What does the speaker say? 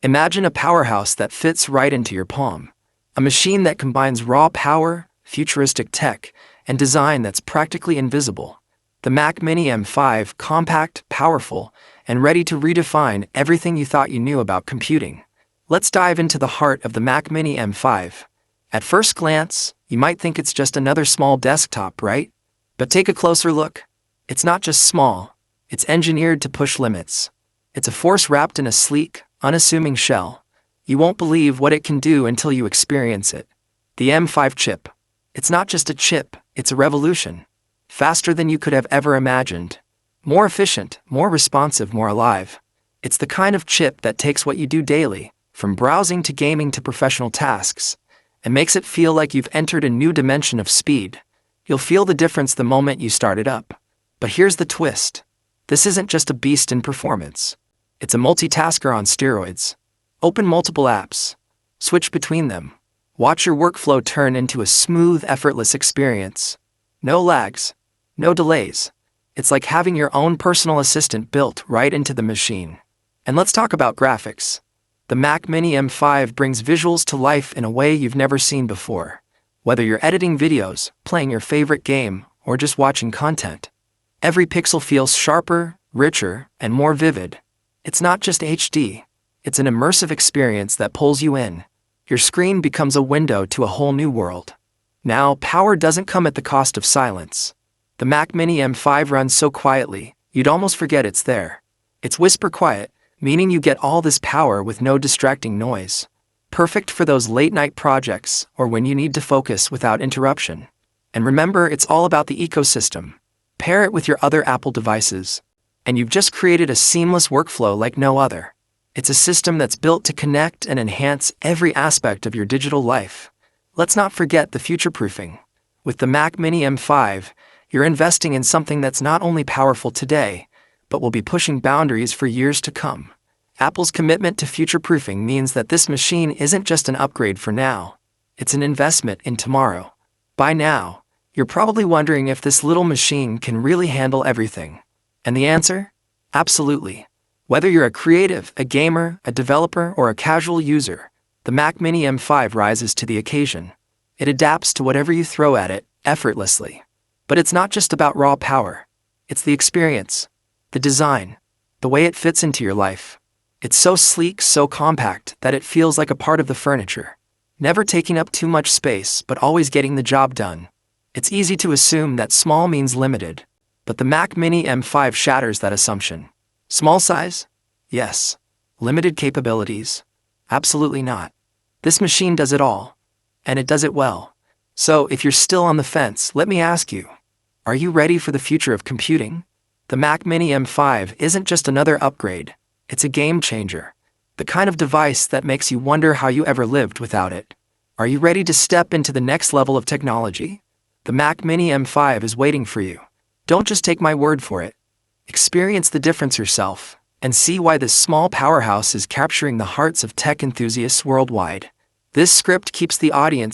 Imagine a powerhouse that fits right into your palm. A machine that combines raw power, futuristic tech, and design that's practically invisible. The Mac Mini M5, compact, powerful, and ready to redefine everything you thought you knew about computing. Let's dive into the heart of the Mac Mini M5. At first glance, you might think it's just another small desktop, right? But take a closer look. It's not just small, it's engineered to push limits. It's a force wrapped in a sleek, unassuming shell. You won't believe what it can do until you experience it. The M5 chip. It's not just a chip, it's a revolution. Faster than you could have ever imagined. More efficient, more responsive, more alive. It's the kind of chip that takes what you do daily, from browsing to gaming to professional tasks, and makes it feel like you've entered a new dimension of speed. You'll feel the difference the moment you start it up. But here's the twist. This isn't just a beast in performance. It's a multitasker on steroids. Open multiple apps. Switch between them. Watch your workflow turn into a smooth, effortless experience. No lags. No delays. It's like having your own personal assistant built right into the machine. And let's talk about graphics. The Mac Mini M5 brings visuals to life in a way you've never seen before. Whether you're editing videos, playing your favorite game, or just watching content, every pixel feels sharper, richer, and more vivid. It's not just HD. It's an immersive experience that pulls you in. Your screen becomes a window to a whole new world. Now, power doesn't come at the cost of silence. The Mac Mini M5 runs so quietly, you'd almost forget it's there. It's whisper quiet, meaning you get all this power with no distracting noise. Perfect for those late-night projects or when you need to focus without interruption. And remember, it's all about the ecosystem. Pair it with your other Apple devices, and you've just created a seamless workflow like no other. It's a system that's built to connect and enhance every aspect of your digital life. Let's not forget the future-proofing. With the Mac Mini M5, you're investing in something that's not only powerful today, but will be pushing boundaries for years to come. Apple's commitment to future-proofing means that this machine isn't just an upgrade for now. It's an investment in tomorrow. By now, you're probably wondering if this little machine can really handle everything. And the answer? Absolutely. Whether you're a creative, a gamer, a developer, or a casual user, the Mac Mini M5 rises to the occasion. It adapts to whatever you throw at it, effortlessly. But it's not just about raw power. It's the experience, the design, the way it fits into your life. It's so sleek, so compact, that it feels like a part of the furniture. Never taking up too much space, but always getting the job done. It's easy to assume that small means limited, but the Mac Mini M5 shatters that assumption. Small size? Yes. Limited capabilities? Absolutely not. This machine does it all, and it does it well. So, if you're still on the fence, let me ask you, are you ready for the future of computing? The Mac Mini M5 isn't just another upgrade, it's a game changer. The kind of device that makes you wonder how you ever lived without it. Are you ready to step into the next level of technology? The Mac Mini M5 is waiting for you. Don't just take my word for it. Experience the difference yourself, and see why this small powerhouse is capturing the hearts of tech enthusiasts worldwide. This script keeps the audience